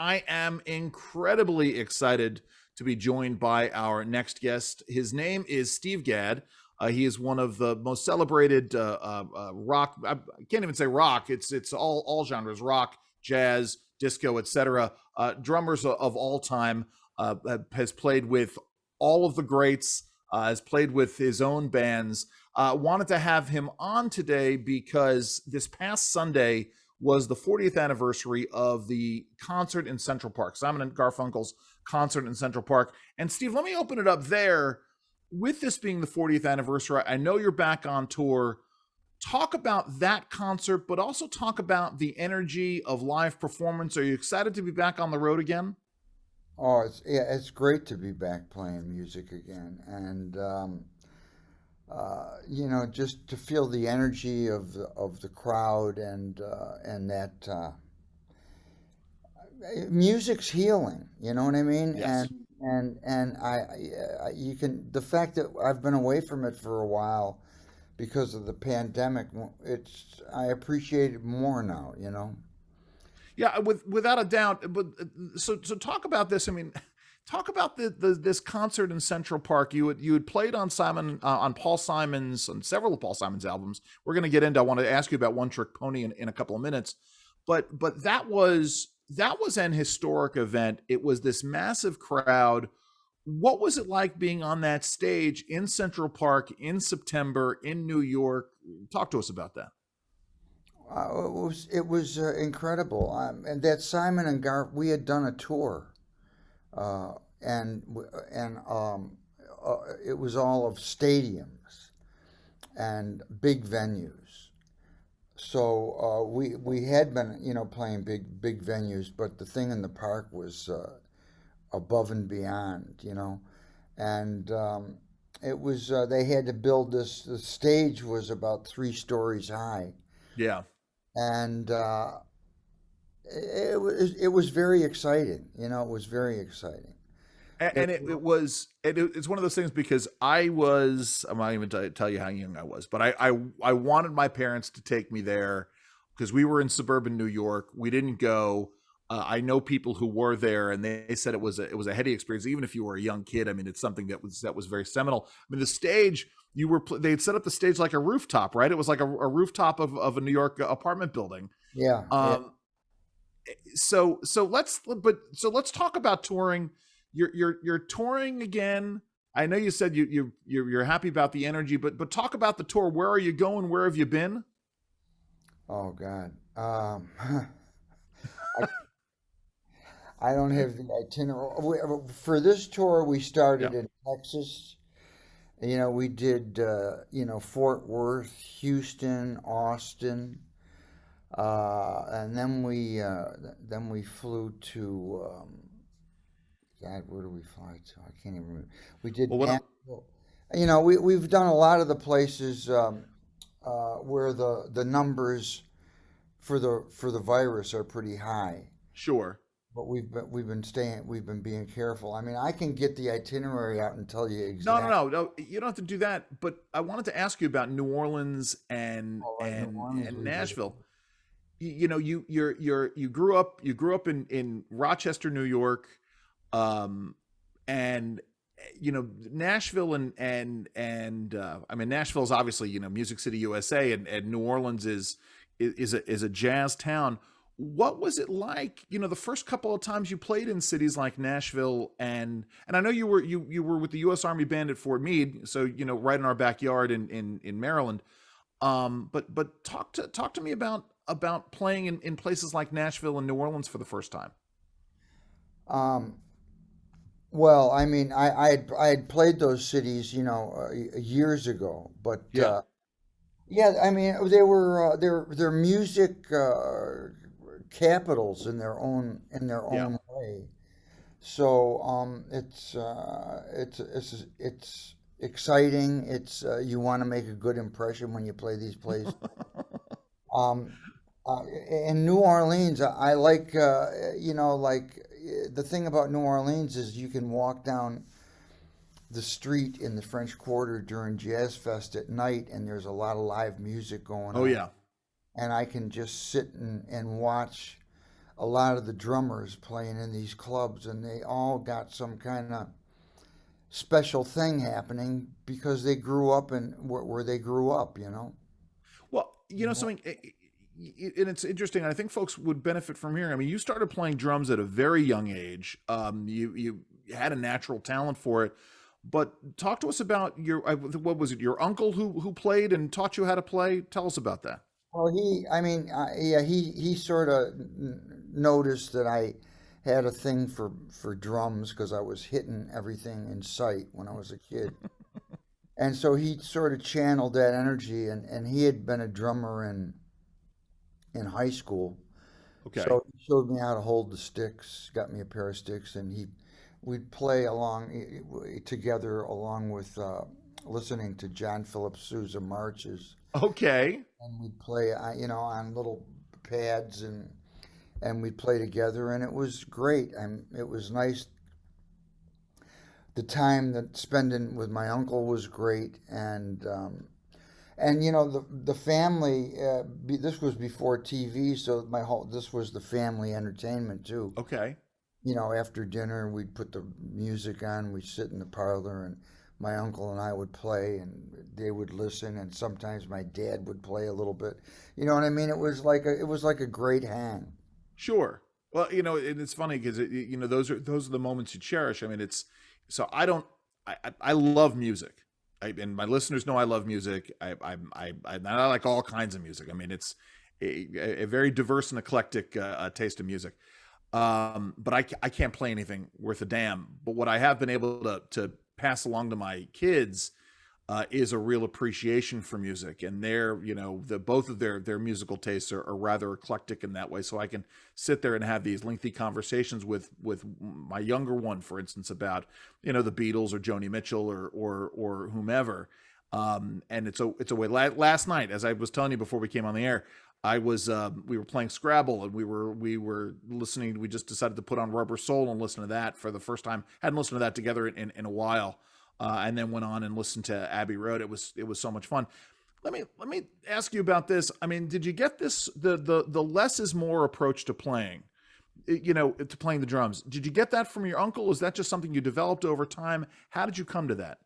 I am incredibly excited to be joined by our next guest. His name is Steve Gadd. He is one of the most celebrated rock. I can't even say rock. It's all genres: rock, jazz, disco, etc. Drummers of all time. Has played with all of the greats. Has played with his own bands. Wanted to have him on today because this past Sunday was the 40th anniversary of the concert in Central Park, Simon and Garfunkel's concert in Central Park. And Steve, let me open it up there. With this being the 40th anniversary, I know you're back on tour. Talk about that concert, but also talk about the energy of live performance. Are you excited to be back on the road again? Oh, it's great to be back playing music again, and just to feel the energy of the crowd and that music's healing. You know what I mean? Yes. And you can the fact that I've been away from it for a while because of the pandemic. I appreciate it more now. Yeah, without a doubt. But so talk about this. I mean, talk about this concert in Central Park. You had played on on Paul Simon's, on several of Paul Simon's albums. We're going to get into. I want to ask you about One Trick Pony in a couple of minutes. But that was an historic event. It was this massive crowd. What was it like being on that stage in Central Park in September in New York? Talk to us about that. It was incredible. And that Simon and Gar, we had done a tour, uh, and it was all of stadiums and big venues. So we had been playing big venues, but the thing in the park was above and beyond, and it was they had to build this. The stage was about 3 stories high, Yeah. and it was very exciting. It was very exciting. It, And it's one of those things because I'm not even tell you how young I was, but I wanted my parents to take me there because we were in suburban New York. We didn't go. I know people who were there, and they said it was a heady experience. Even if you were a young kid, I mean, it's something that was very seminal. I mean, the stage they had set up the stage like a rooftop, right? It was like a rooftop of a New York apartment building. yeah, yeah. Um, so let's talk about touring. You're touring again. I know you said you're happy about the energy, but talk about the tour. Where are you going? Where have you been? Oh God. I I don't have the itinerary. For this tour, we Yeah. started in Texas. We did, Fort Worth, Houston, Austin, and then we flew to, God, where do we fly to? I can't even remember. We did Well, what? Nashville. We've done a lot of the places where the numbers for the virus are pretty high. Sure. But we've been being careful. I mean, I can get the itinerary out and tell you No, no, exactly. no, no. You don't have to do that. But I wanted to ask you about New Orleans and All right, New and Orleans and we did. Nashville. You grew up in Rochester, New York, and Nashville and I mean Nashville is obviously Music City, USA, and New Orleans is a jazz town. What was it like, the first couple of times you played in cities like Nashville and I know you were with the U.S. Army Band at Fort Meade, so right in our backyard in Maryland. But talk to me about playing in places like Nashville and New Orleans for the first time. Um, well, I mean, I had played those cities, years ago, but Yeah, yeah, I mean, they're music capitals in their yeah. own way. So it's exciting. You want to make a good impression when you play these places. Um, in New Orleans, I like the thing about New Orleans is you can walk down the street in the French Quarter during Jazz Fest at night, and there's a lot of live music going Oh on, yeah. and I can just sit and watch a lot of the drummers playing in these clubs, and they all got some kind of special thing happening because they grew up in where they grew up, you know. Well, something, and it's interesting. I think folks would benefit from hearing. I mean, you started playing drums at a very young age. You had a natural talent for it, but talk to us about what was it? Your uncle who played and taught you how to play. Tell us about that. Well, I mean, yeah, he sort of noticed that I had a thing for drums because I was hitting everything in sight when I was a kid. And so he sort of channeled that energy, and he had been a drummer in high school. Okay. So he showed me how to hold the sticks, got me a pair of sticks, and we'd play together along with listening to John Philip Sousa marches, Okay. and we'd play, on little pads, and we'd play together, and it was great. And it was nice. The time that spending with my uncle was great, and the family. This was before TV, so this was the family entertainment too. Okay. After dinner, we'd put the music on, we'd sit in the parlor, and my uncle and I would play, and they would listen, and sometimes my dad would play a little bit. You know what I mean? It was like a great hang. Sure. Well, and it's funny because those are the moments you cherish. I mean, it's so I don't. I love music. And my listeners know I love music. I like all kinds of music. I mean, it's a very diverse and eclectic taste of music. But I can't play anything worth a damn. But what I have been able to pass along to my kids is a real appreciation for music, and both of their musical tastes are rather eclectic in that way. So I can sit there and have these lengthy conversations with my younger one, for instance, about the Beatles or Joni Mitchell or whomever. And it's a way. Last night, as I was telling you before we came on the air, we were playing Scrabble, and we were listening. We just decided to put on Rubber Soul and listen to that for the first time. Hadn't listened to that together in a while. And then went on and listened to Abbey Road. It was so much fun. Let me ask you about this. I mean, did you get this the less is more approach to playing? To playing the drums. Did you get that from your uncle? Is that just something you developed over time? How did you come to that?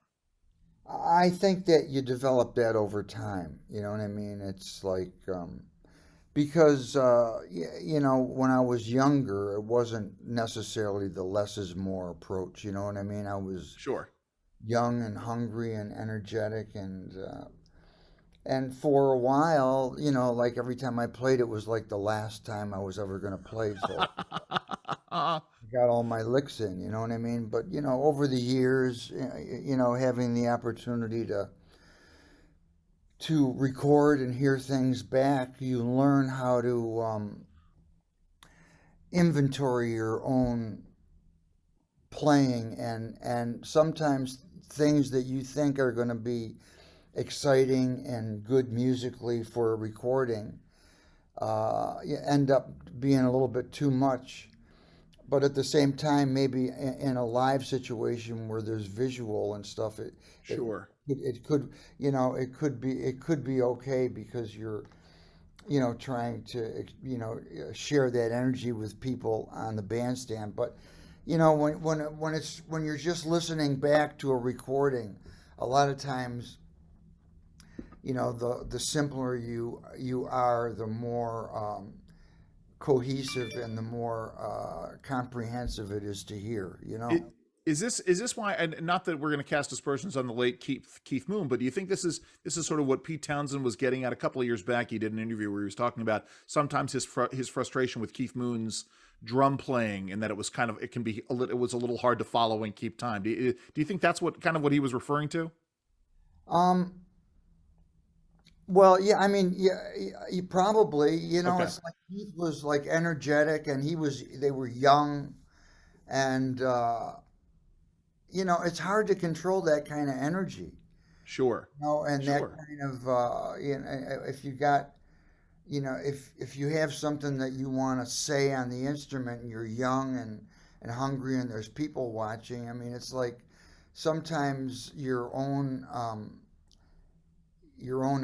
I think that you develop that over time. You know what I mean? It's like because when I was younger, it wasn't necessarily the less is more approach. You know what I mean? I was Sure. young and hungry and energetic, and for a while, like every time I played, it was like the last time I was ever going to play. So Uh, I got all my licks in, you know what I mean? But over the years, having the opportunity to record and hear things back, you learn how to inventory your own playing, and sometimes things that you think are going to be exciting and good musically for a recording you end up being a little bit too much. But at the same time, maybe in a live situation where there's visual and stuff, it sure. it could it could be okay because you're trying to share that energy with people on the bandstand. But when you're just listening back to a recording, a lot of times, the simpler you are, the more cohesive and the more comprehensive it is to hear. It, is this why? And not that we're going to cast aspersions on the late Keith Moon, but do you think this is sort of what Pete Townsend was getting at a couple of years back? He did an interview where he was talking about sometimes his frustration with Keith Moon's drum playing, and that it was it was a little hard to follow and keep time. Do you think that's what he was referring to? Um, well, yeah, I mean, yeah, you probably, Okay. it's like Keith was like energetic, and they were young, and it's hard to control that kind of energy, Sure. and that Sure. kind of, if you got, if you have something that you want to say on the instrument, and you're young and hungry, and there's people watching. I mean, it's like sometimes your own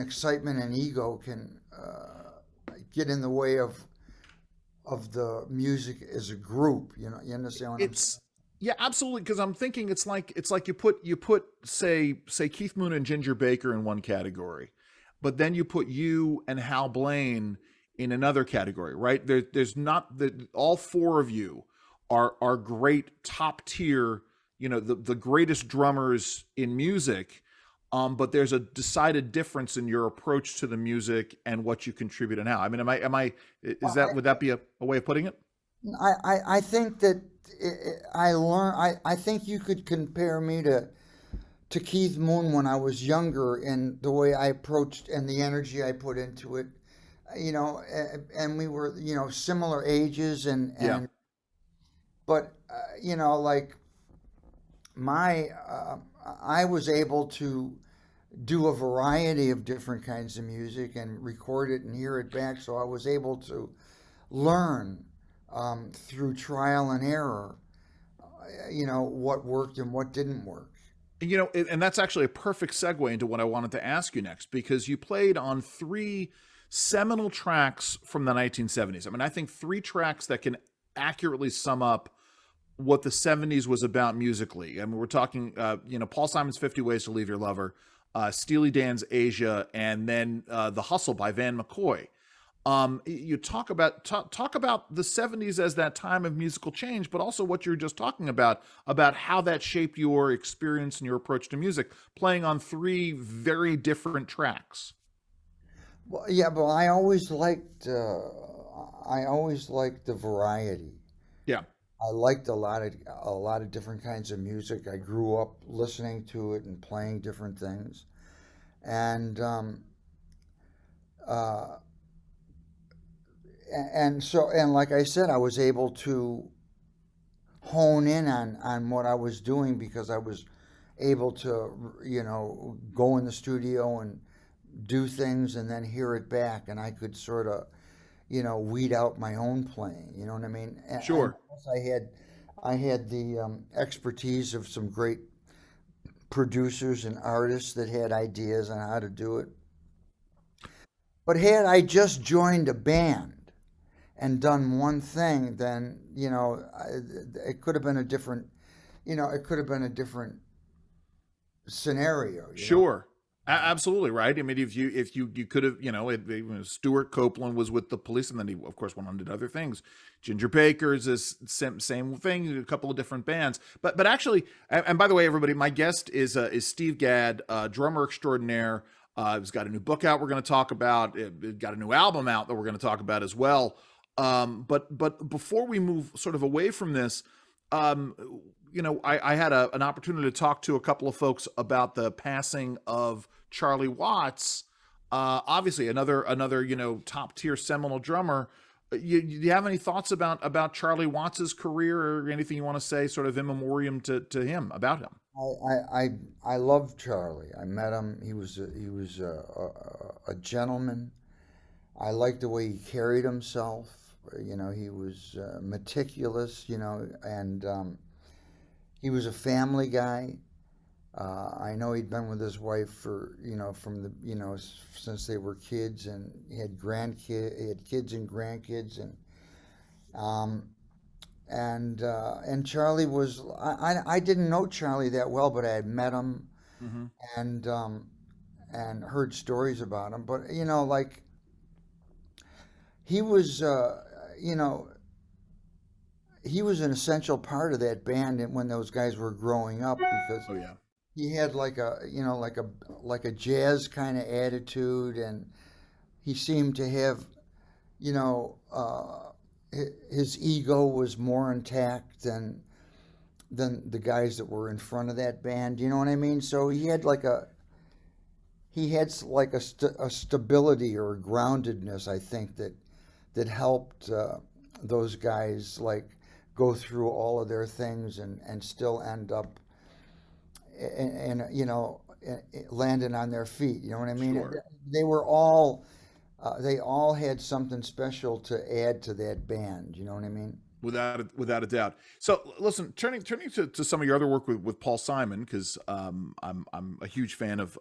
excitement and ego can get in the way the music as a group. You understand what I'm saying? It's yeah, absolutely. Because I'm thinking it's like you put say Keith Moon and Ginger Baker in one category, but then you put you and Hal Blaine in another category, right? There's not the all four of you are great top tier, the greatest drummers in music. But there's a decided difference in your approach to the music and what you contribute and how. I mean, is that, would that be a way of putting it? I think that I think you could compare me to Keith Moon when I was younger and the way I approached and the energy I put into it. And we were, similar ages Yeah. but like my I was able to do a variety of different kinds of music and record it and hear it back, so I was able to learn through trial and error, what worked and what didn't work. And that's actually a perfect segue into what I wanted to ask you next, because you played on three seminal tracks from the 1970s. I mean, I think three tracks that can accurately sum up what the 70s was about musically. I mean, we're talking, Paul Simon's 50 Ways to Leave Your Lover, Steely Dan's Asia, and then The Hustle by Van McCoy. You talk about the 70s as that time of musical change, but also what you're just talking about how that shaped your experience and your approach to music, playing on three very different tracks. Well, yeah, but I always liked the variety. Yeah, I liked a lot of different kinds of music. I grew up listening to it and playing different things, and uh, and like I said, I was able to hone in on what I was doing because I was able to go in the studio and do things and then hear it back, and I could sort of weed out my own playing. You know what I mean? And sure. plus I had the expertise of some great producers and artists that had ideas on how to do it. But had I just joined a band and done one thing, then it could have been a different, it could have been a different scenario. Sure. Absolutely right. I mean, if you could have, Stuart Copeland was with the Police, and then he of course went on to do other things. Ginger Baker's is same thing, a couple of different bands. But actually, and by the way, everybody, my guest is Steve Gadd, drummer extraordinaire. He's got a new book out we're going to talk about. Got a new album out that we're going to talk about as well. But before we move sort of away from this, I had an opportunity to talk to a couple of folks about the passing of Charlie Watts. Obviously, another top tier seminal drummer. Do you have any thoughts about Charlie Watts's career, or anything you want to say, sort of in memoriam to him, about him? I loved Charlie. I met him. He was a gentleman. I liked the way he carried himself. He was meticulous. And he was a family guy. I know he'd been with his wife for from the since they were kids, and he had kids and grandkids, and Charlie was I didn't know Charlie that well, but I had met him Mm-hmm. and heard stories about him. But like he was he was an essential part of that band when those guys were growing up because Oh yeah. he had like a like a jazz kind of attitude, and he seemed to have you know his ego was more intact than the guys that were in front of that band. You know what I mean? So he had like a stability or a groundedness, I think, that helped those guys like go through all of their things and still end up and landing on their feet. You know what I mean? Sure. They all had something special to add to that band. You know what I mean? Without a doubt. So listen, turning to some of your other work with Paul Simon, because I'm a huge fan of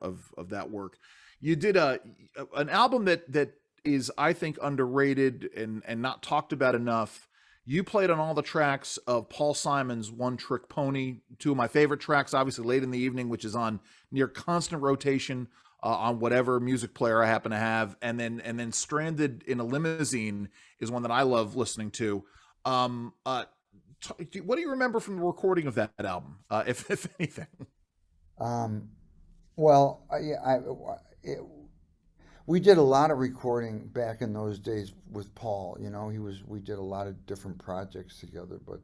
that work. You did an album that is, I think, underrated and not talked about enough. You played on all the tracks of Paul Simon's One Trick Pony. Two of my favorite tracks, obviously Late in the Evening, which is on near constant rotation on whatever music player I happen to have, and then Stranded in a Limousine is one that I love listening to. Um, uh, what do you remember from the recording of that album, if anything? Um, well, yeah, it, we did a lot of recording back in those days with Paul. You know, we did a lot of different projects together. But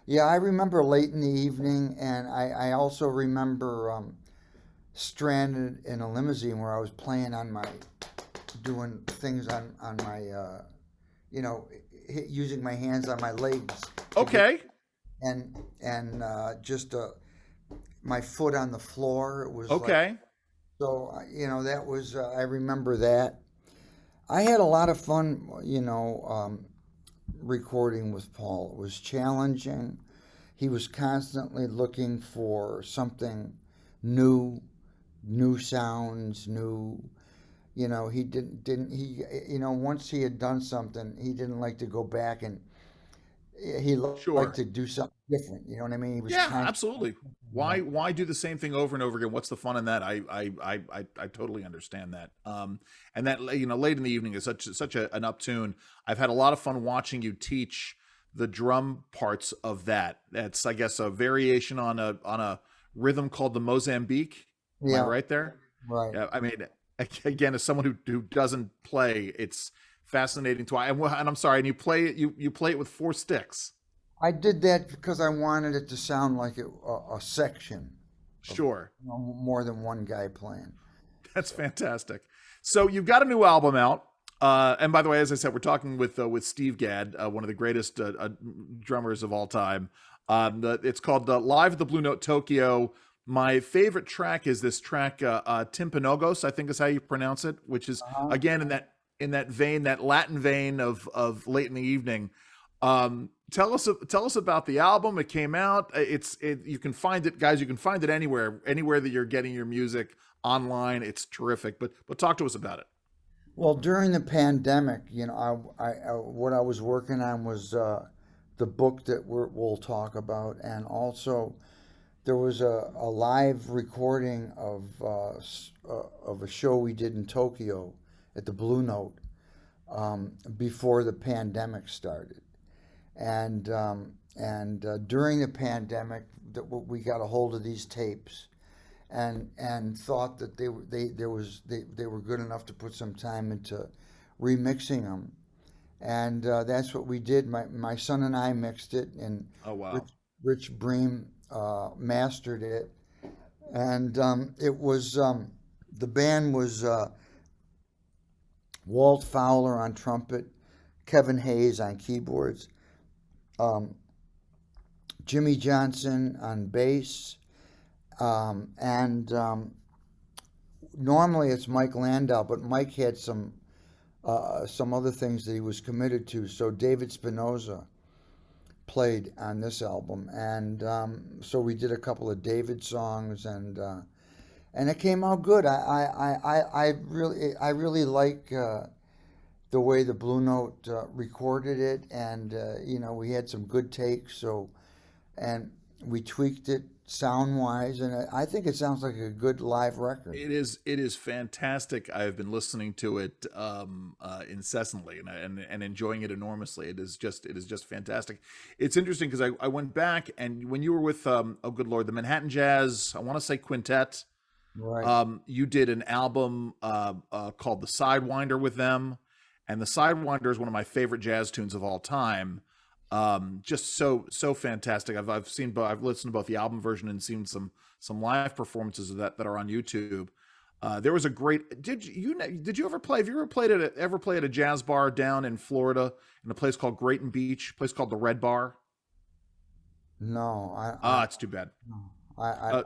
yeah, I remember Late in the Evening, and I also remember Stranded in a Limousine, where I was playing on my, doing things on my, you know, using my hands on my legs to get, Okay, and just my foot on the floor. It was like, okay, so, you know, that was, I remember that. I had a lot of fun, you know, recording with Paul. It was challenging. He was constantly looking for something new, new sounds, new, you know, he he, you know, once he had done something, he didn't like to go back, and he liked sure. to do something different. You know what I mean? He was Yeah, constantly, absolutely. Why do the same thing over and over again? What's the fun in that? I totally understand that. And that, Late in the Evening is an up tune. I've had a lot of fun watching you teach the drum parts of that. That's, I guess, a variation on a rhythm called the Mozambique. Am I yeah, right there? right. Yeah. I mean, again, as someone who doesn't play, it's fascinating to. And I'm sorry. And you play it with four sticks. I did that because I wanted it to sound like a section of, Sure. you know, more than one guy playing. That's So, fantastic. So you've got a new album out. And by the way, as I said, we're talking with Steve Gadd, one of the greatest drummers of all time. It's called Live at the Blue Note Tokyo. My favorite track is this track, Timpanogos, I think is how you pronounce it, which is uh-huh. again in that vein, that Latin vein of Late in the Evening. Tell us about the album. It came out. You can find it, guys. You can find it anywhere that you're getting your music online. It's terrific. But talk to us about it. Well, during the pandemic, you know, what I was working on was the book that we'll talk about, and also there was a live recording of a show we did in Tokyo at the Blue Note before the pandemic started. And during the pandemic, we got a hold of these tapes, and thought that they were good enough to put some time into remixing them, and that's what we did. My son and I mixed it, and Oh wow. Rich Bream mastered it, and it was the band was Walt Fowler on trumpet, Kevin Hayes on keyboards, um, Jimmy Johnson on bass, and normally it's Mike Landau, but Mike had some other things that he was committed to. So David Spinoza played on this album, and so we did a couple of David songs, and it came out good. I really like the way the Blue Note recorded it, and you know, we had some good takes. So, and we tweaked it sound wise, and I think it sounds like a good live record. It is fantastic. I've been listening to it incessantly and enjoying it enormously. It is just fantastic. It's interesting because I went back, and when you were with oh good lord, the Manhattan Jazz, I want to say quintet. Right. You did an album called The Sidewinder with them, and The Sidewinder is one of my favorite jazz tunes of all time. Just so fantastic. I've listened to both the album version and seen some live performances of that are on YouTube. There was a great. Did you ever play? Have you ever played at a jazz bar down in Florida in a place called Grayton Beach, a place called the Red Bar? No, Ah, it's too bad. I Uh,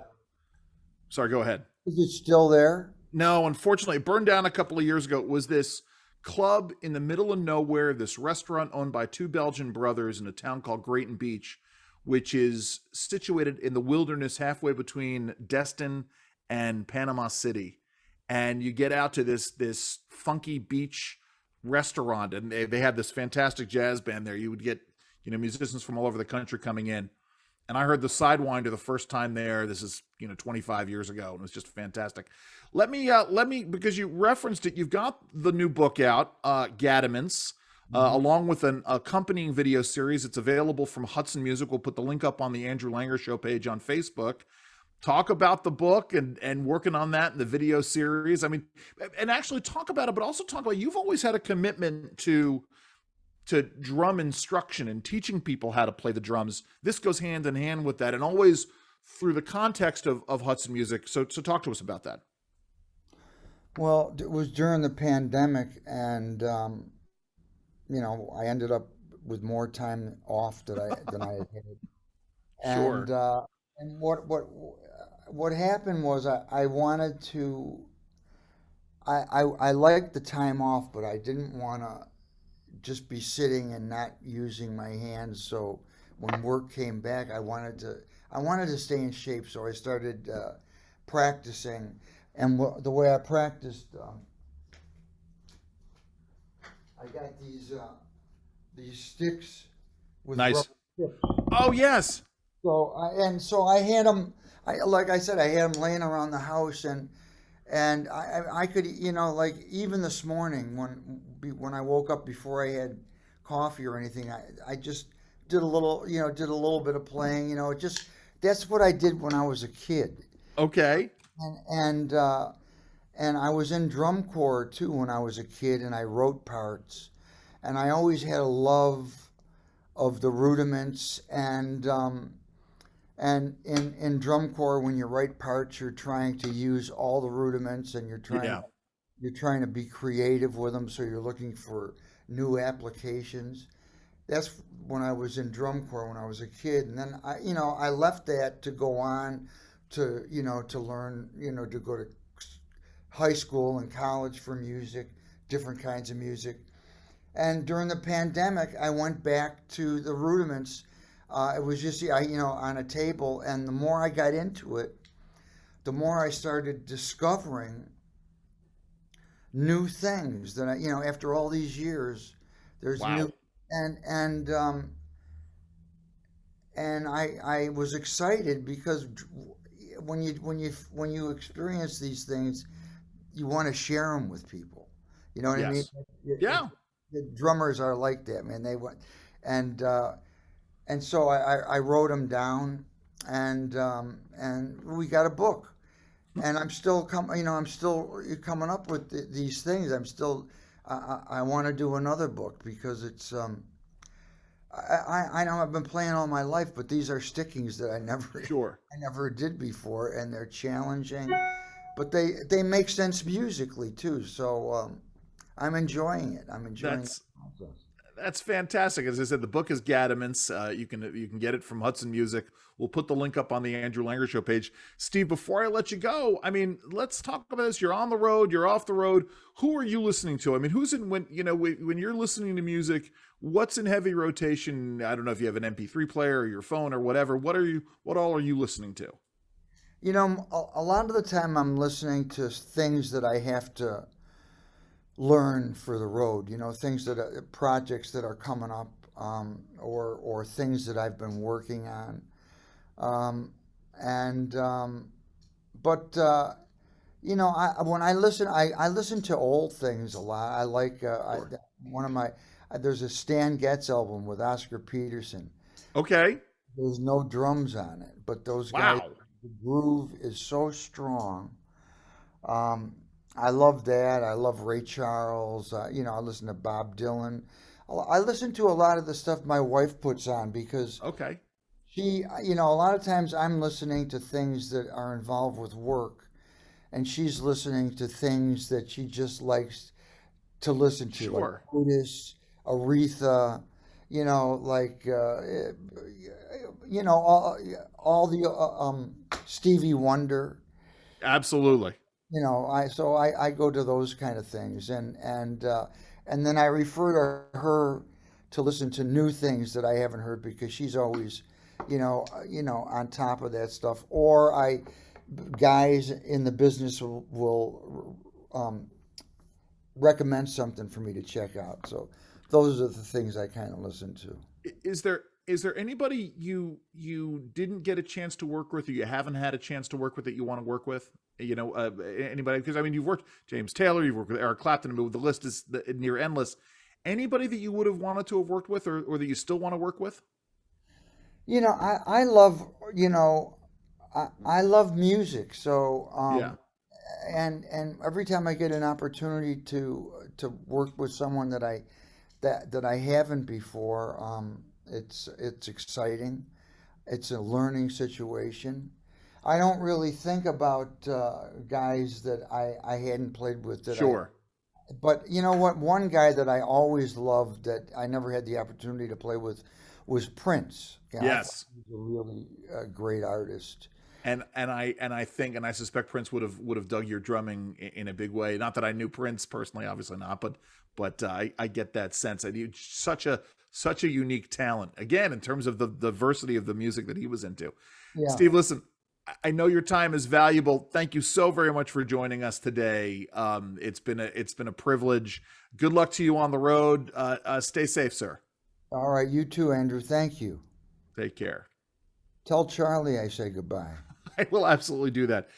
Sorry, go ahead. is it still there? No, unfortunately, it burned down a couple of years ago. It was this club in the middle of nowhere, this restaurant owned by two Belgian brothers in a town called Grayton Beach, which is situated in the wilderness halfway between Destin and Panama City. and you get out to this funky beach restaurant, and they had this fantastic jazz band there. You would get, musicians from all over the country coming in. And I heard the Sidewinder the first time there. This is 25 years ago, and it was just fantastic. Let me because you referenced it. You've got the new book out, Gaddiments, along with an accompanying video series. It's available from Hudson Music. We'll put the link up on the Andrew Langer Show page on Facebook. Talk about the book and working on that and the video series. I mean, and actually talk about it, but also talk about, you've always had a commitment to drum instruction and teaching people how to play the drums. This goes hand in hand with that, and always through the context of Hudson Music. So talk to us about that. Well, it was during the pandemic, and I ended up with more time off than I had had. And Sure. and what happened was I wanted to I liked the time off, but I didn't want to just be sitting and not using my hands. So when work came back, I wanted to stay in shape. So I started practicing, and the way I practiced, I got these sticks with Nice. rubber tips. Oh, yes. So I had them. Like I said, I had them laying around the house, and I could, like even this morning when I woke up before I had coffee or anything, I just did a little bit of playing. That's what I did when I was a kid, Okay. and and I was in drum corps too when I was a kid, and I wrote parts, and I always had a love of the rudiments, and in drum corps, when you write parts, you're trying to use all the rudiments, and Yeah. you're trying to be creative with them. So you're looking for new applications. That's when I was in drum corps when I was a kid, and then I left that to go on to learn, to go to high school and college for music, different kinds of music. And during the pandemic, I went back to the rudiments. It was just, on a table. And the more I got into it, the more I started discovering new things that after all these years, there's new, Wow. and and um, and I was excited because when you experience these things, you want to share them with people. You know what I mean? Yes. It, Yeah. the drummers are like that, man. They want, and and so I wrote them down, and we got a book, and I'm still coming up with these things. I want to do another book because it's I know I've been playing all my life, but these are stickings that I never Sure. I never did before, and they're challenging, but they make sense musically too. So I'm enjoying it. I'm enjoying the That's process. That's fantastic. As I said, the book is Gaddiments. You can get it from Hudson Music. We'll put the link up on the Andrew Langer Show page. Steve, before I let you go, I mean, let's talk about this. You're on the road. You're off the road. Who are you listening to? I mean, who's in when you're listening to music? What's in heavy rotation? I don't know if you have an MP3 player or your phone or whatever. What all are you listening to? A lot of the time I'm listening to things that I have to learn for the road. Things projects that are coming up, or things that I've been working on. And but when I listen to old things a lot. I like Sure. one of my there's a Stan Getz album with Oscar Peterson. Okay. There's no drums on it, but those guys, Wow. the groove is so strong. Um, I love that. I love Ray Charles. I listen to Bob Dylan. I listen to a lot of the stuff my wife puts on because Okay. a lot of times I'm listening to things that are involved with work, and she's listening to things that she just likes to listen to, like Sure. Otis, Aretha, like all the Stevie Wonder. Absolutely. I go to those kind of things, and then I refer to her to listen to new things that I haven't heard because she's always on top of that stuff. Or guys in the business will recommend something for me to check out. So those are the things I kind of listen to. Is there anybody you didn't get a chance to work with, or you haven't had a chance to work with, that you want to work with? Anybody? Because I mean, you've worked James Taylor, you've worked with Eric Clapton. I mean, the list is near endless. Anybody that you would have wanted to have worked with, or that you still want to work with? I love, I love music. So, Yeah, and every time I get an opportunity to work with someone that I haven't before, it's exciting. It's a learning situation. I don't really think about guys that I hadn't played with sure. but you know what? One guy that I always loved that I never had the opportunity to play with was Prince. I thought Yes. he was a really great artist. And I think, and I suspect Prince would have dug your drumming in a big way. Not that I knew Prince personally, obviously not, but I get that sense. I knew such a unique talent. Again, in terms of the diversity of the music that he was into. Yeah. Steve, listen, I know your time is valuable. Thank you so very much for joining us today. It's been a privilege. Good luck to you on the road. Stay safe, sir. All right. You too, Andrew. Thank you. Take care. Tell Charlie I say goodbye. I will absolutely do that.